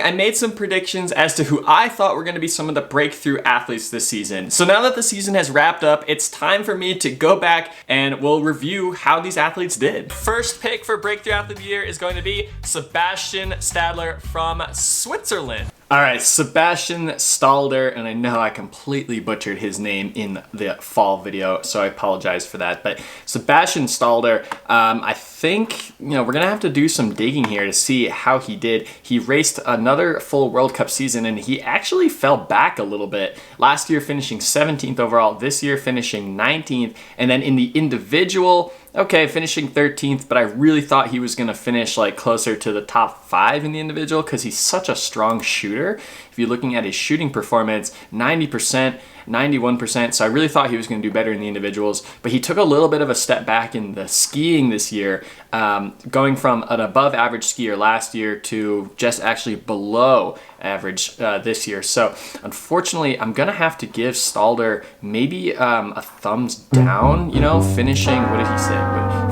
I made some predictions as to who I thought were going to be some of the breakthrough athletes this season. So now that the season has wrapped up, it's time for me to go back and we'll review how these athletes did. First pick for breakthrough athlete of the year is going to be Sebastian Stadler from Switzerland. All right, Sebastian Stalder, and I know I completely butchered his name in the fall video, so I apologize for that. But Sebastian Stalder, I think, we're gonna have to do some digging here to see how he did. He raced another full World Cup season, and he actually fell back a little bit. Last year finishing 17th overall, this year finishing 19th, and then in the individual, okay, finishing 13th, but I really thought he was going to finish like closer to the top 5 in the individual because he's such a strong shooter. If you're looking at his shooting performance, 90%, 91%, so I really thought he was going to do better in the individuals, but he took a little bit of a step back in the skiing this year, going from an above average skier last year to just actually below average this year. So unfortunately, I'm going to have to give Stalder maybe a thumbs down, finishing, what did he say?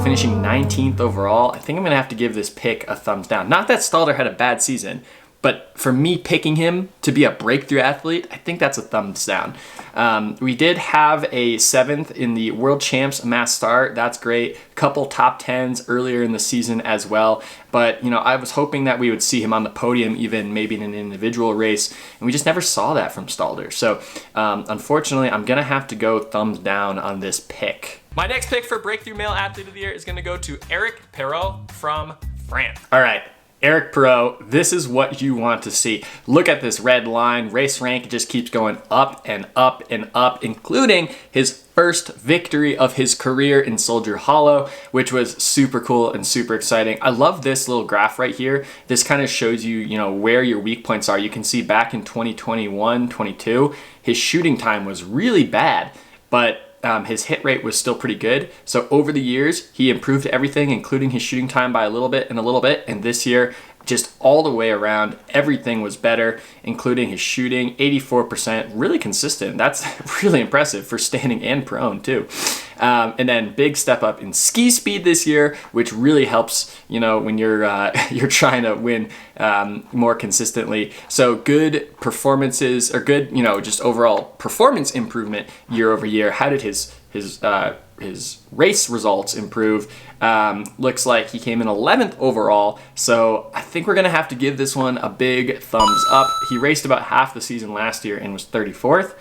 Finishing 19th overall. I think I'm going to have to give this pick a thumbs down. Not that Stalder had a bad season, but for me picking him to be a breakthrough athlete, I think that's a thumbs down. We did have a 7th in the World Champs Mass Start. That's great. Couple top 10s earlier in the season as well. But, I was hoping that we would see him on the podium, even maybe in an individual race. And we just never saw that from Stalder. So, unfortunately, I'm going to have to go thumbs down on this pick. My next pick for Breakthrough Male Athlete of the Year is going to go to Perrot from France. All right. Eric Perrot, this is what you want to see. Look at this red line. Race rank just keeps going up and up and up, including his first victory of his career in Soldier Hollow, which was super cool and super exciting. I love this little graph right here. This kind of shows you, where your weak points are. You can see back in 2021, 22, his shooting time was really bad, but his hit rate was still pretty good. So over the years, he improved everything, including his shooting time by a little bit. And this year, just all the way around, everything was better, including his shooting, 84%, really consistent. That's really impressive for standing and prone too. And then big step up in ski speed this year, which really helps, when you're trying to win more consistently. So good performances, or good, just overall performance improvement year over year. How did his race results improve? Looks like he came in 11th overall, so I think we're gonna have to give this one a big thumbs up. He raced about half the season last year and was 34th.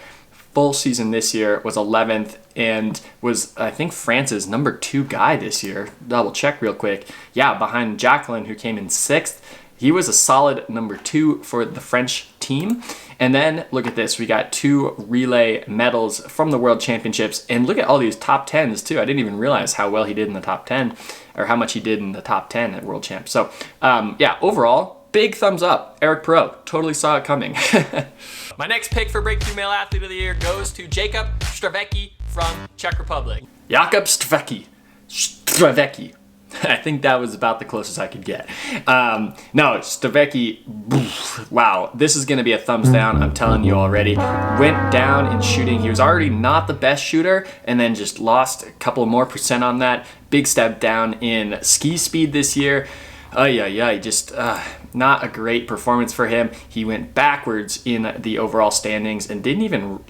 Full season this year was 11th and was, I think, France's number 2 guy this year. Double check real quick. Yeah, behind Jacqueline, who came in 6th. He was a solid number 2 for the French team. And then look at this. We got 2 relay medals from the World Championships. And look at all these top 10s too. I didn't even realize how well he did in the top 10, or how much he did in the top 10 at World Champs. So yeah, overall, big thumbs up. Eric Perrot, totally saw it coming. My next pick for Breakthrough Male Athlete of the Year goes to Jakub Stvrtecky from Czech Republic. Jakub Stvrtecky. I think that was about the closest I could get. No, Stvrtecky, wow, this is going to be a thumbs down, I'm telling you already. Went down in shooting. He was already not the best shooter, and then just lost a couple more percent on that. Big step down in ski speed this year. Just not a great performance for him. He went backwards in the overall standings and didn't even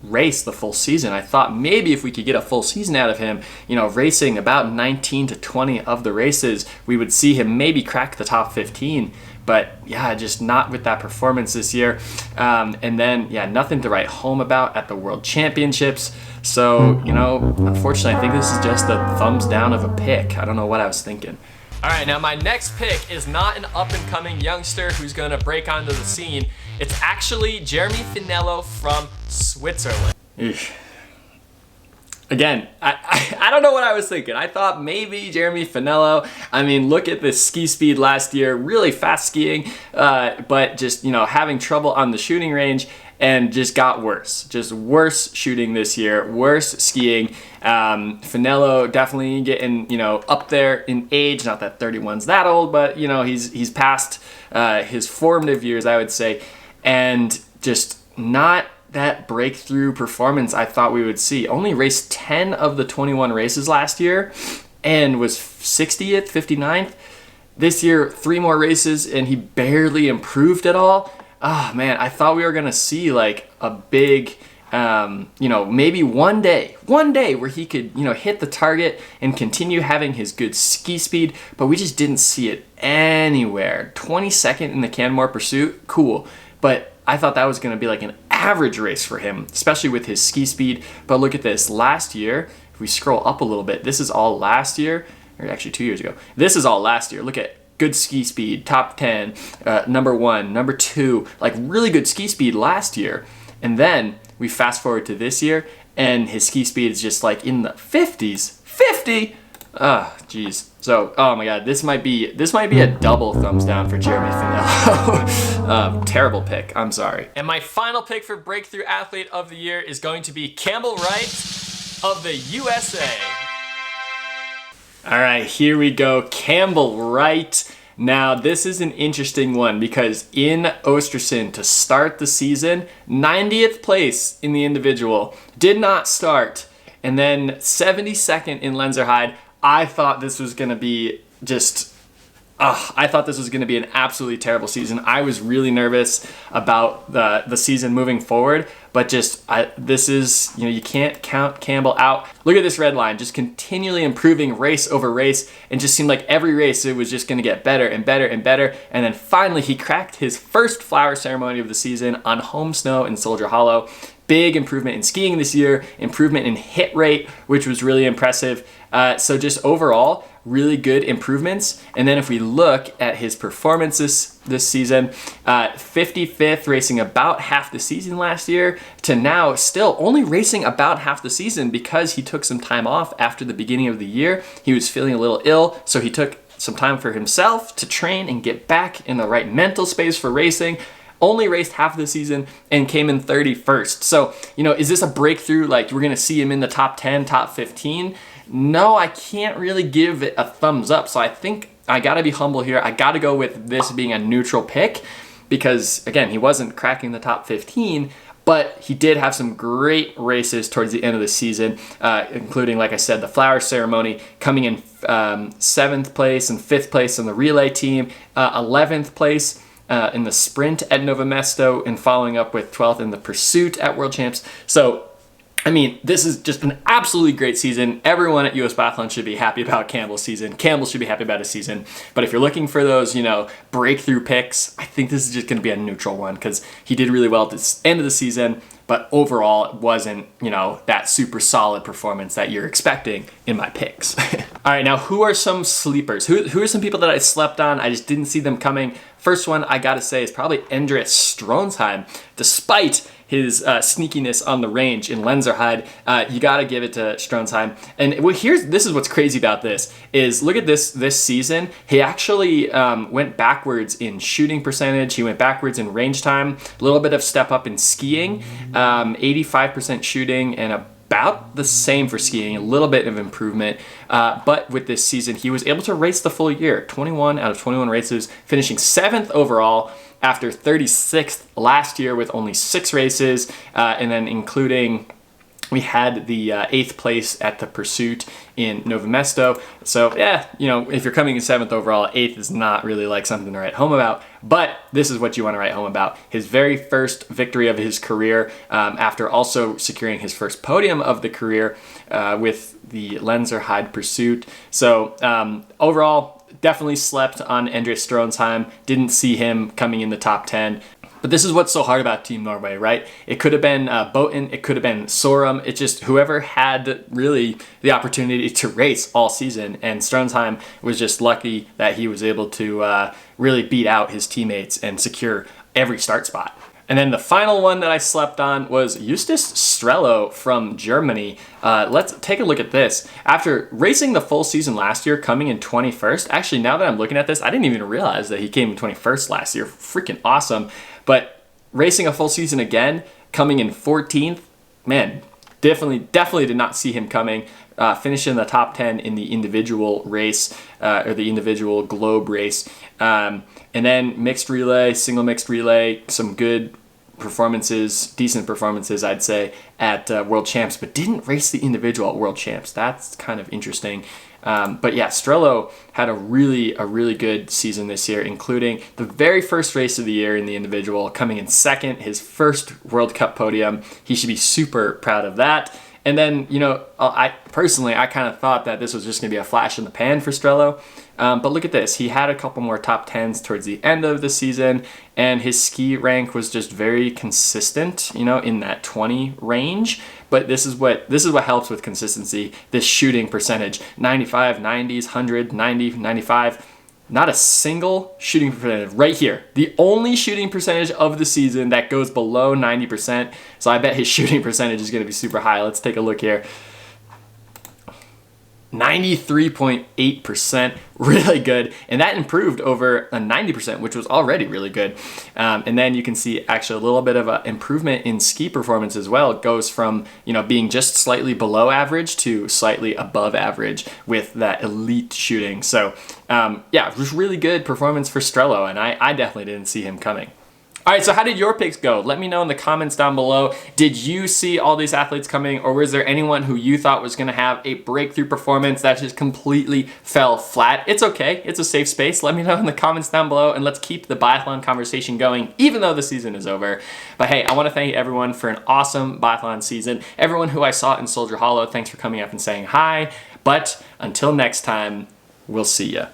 race the full season. I thought maybe if we could get a full season out of him, racing about 19 to 20 of the races, we would see him maybe crack the top 15. But yeah, just not with that performance this year. And then, yeah, nothing to write home about at the World Championships. So, unfortunately, I think this is just a thumbs down of a pick. I don't know what I was thinking. All right, now my next pick is not an up-and-coming youngster who's going to break onto the scene. It's actually Jeremy Finello from Switzerland. Eesh. Again, I don't know what I was thinking. I thought maybe Jeremy Finello. I mean, look at this ski speed last year, really fast skiing, but just, having trouble on the shooting range, and just got worse. Just worse shooting this year, worse skiing. Finello definitely getting, up there in age. Not that 31's that old, but, he's past his formative years, I would say, and just not that breakthrough performance I thought we would see. Only raced 10 of the 21 races last year and was 60th, 59th. This year, 3 more races, and he barely improved at all. Oh man, I thought we were gonna see like a big, maybe one day where he could, hit the target and continue having his good ski speed, but we just didn't see it anywhere. 22nd in the Canmore Pursuit, cool, but I thought that was gonna be like an average race for him, especially with his ski speed. But look at this, last year, if we scroll up a little bit, this is all last year, or actually 2 years ago. This is all last year. Look at good ski speed, top 10, number 1, number 2, like really good ski speed last year. And then we fast forward to this year, and his ski speed is just like in the 50s. 50? Ah, geez. So, oh my God, this might be a double thumbs down for Jeremy Finello. Terrible pick. I'm sorry. And my final pick for Breakthrough Athlete of the Year is going to be Campbell Wright of the USA. All right, here we go. Campbell Wright. Now, this is an interesting one because in Östersund to start the season, 90th place in the individual, did not start, and then 72nd in Lenzerheide. I thought this was going to be an absolutely terrible season. I was really nervous about the season moving forward, but you can't count Campbell out. Look at this red line, just continually improving race over race, and just seemed like every race it was just going to get better and better and better. And then finally he cracked his first flower ceremony of the season on home snow in Soldier Hollow. Big improvement in skiing this year, improvement in hit rate, which was really impressive. So just overall, really good improvements. And then if we look at his performances this season, 55th, racing about half the season last year, to now still only racing about half the season because he took some time off after the beginning of the year. He was feeling a little ill, so he took some time for himself to train and get back in the right mental space for racing. Only raced half the season and came in 31st. So, is this a breakthrough? Like, we're going to see him in the top 10, top 15? No, I can't really give it a thumbs up. So I think I got to be humble here. I got to go with this being a neutral pick because, again, he wasn't cracking the top 15, but he did have some great races towards the end of the season, including, like I said, the flower ceremony, coming in 7th place and 5th place on the relay team, 11th place in the sprint at Nove Mesto, and following up with 12th in the pursuit at World Champs. So, I mean, this is just an absolutely great season. Everyone at US Biathlon should be happy about Campbell's season. Campbell should be happy about his season. But if you're looking for those, breakthrough picks, I think this is just going to be a neutral one because he did really well at the end of the season. But overall, it wasn't, that super solid performance that you're expecting in my picks. All right, now who are some sleepers? Who are some people that I slept on? I just didn't see them coming. First one I gotta say is probably Andreas Stronsheim. Despite his sneakiness on the range in Lenzerheide, you gotta give it to Stronsheim. And this is what's crazy about this, is look at this season. He actually went backwards in shooting percentage, he went backwards in range time, a little bit of step up in skiing, 85% shooting and about the same for skiing, a little bit of improvement. But with this season, he was able to race the full year, 21 out of 21 races, finishing 7th overall after 36th last year with only 6 races, and then including, we had the 8th place at the pursuit in Nove Mesto. So yeah, if you're coming in 7th overall, 8th is not really like something to write home about, but this is what you want to write home about. His very first victory of his career, after also securing his first podium of the career with the Lenzerheide pursuit. So overall, definitely slept on Andreas Stronsheim. Didn't see him coming in the top 10. But this is what's so hard about Team Norway, right? It could have been Boten, it could have been Sorum. It's just whoever had really the opportunity to race all season. And Stronsheim was just lucky that he was able to really beat out his teammates and secure every start spot. And then the final one that I slept on was Justus Strello from Germany. Let's take a look at this. After racing the full season last year, coming in 21st, actually now that I'm looking at this, I didn't even realize that he came in 21st last year. Freaking awesome. But racing a full season again, coming in 14th, man, definitely did not see him coming. Finishing in the top 10 in the individual race, or the individual globe race. And then mixed relay, single mixed relay, some good performances, decent performances, I'd say, at World Champs, but didn't race the individual at World Champs. That's kind of interesting. But yeah, Strello had a really good season this year, including the very first race of the year in the individual, coming in second, his first World Cup podium. He should be super proud of that. And then, you know, I kind of thought that this was just going to be a flash in the pan for Strello. But look at this. He had a couple more top 10s towards the end of the season, and his ski rank was just very consistent, you know, in that 20 range. But this is what helps with consistency, this shooting percentage. 95, 90s, 100, 90, 95. Not a single shooting percentage right here. The only shooting percentage of the season that goes below 90%. So I bet his shooting percentage is going to be super high. Let's take a look here. 93.8%, really good. And that improved over a 90%, which was already really good. And then you can see actually a little bit of an improvement in ski performance as well. It goes from, you know, being just slightly below average to slightly above average with that elite shooting. So yeah, it was really good performance for Strello, and I definitely didn't see him coming. All right, so how did your picks go? Let me know in the comments down below. Did you see all these athletes coming, or was there anyone who you thought was gonna have a breakthrough performance that just completely fell flat? It's okay, it's a safe space. Let me know in the comments down below, and let's keep the biathlon conversation going, even though the season is over. But hey, I wanna thank everyone for an awesome biathlon season. Everyone who I saw in Soldier Hollow, thanks for coming up and saying hi. But until next time, we'll see ya.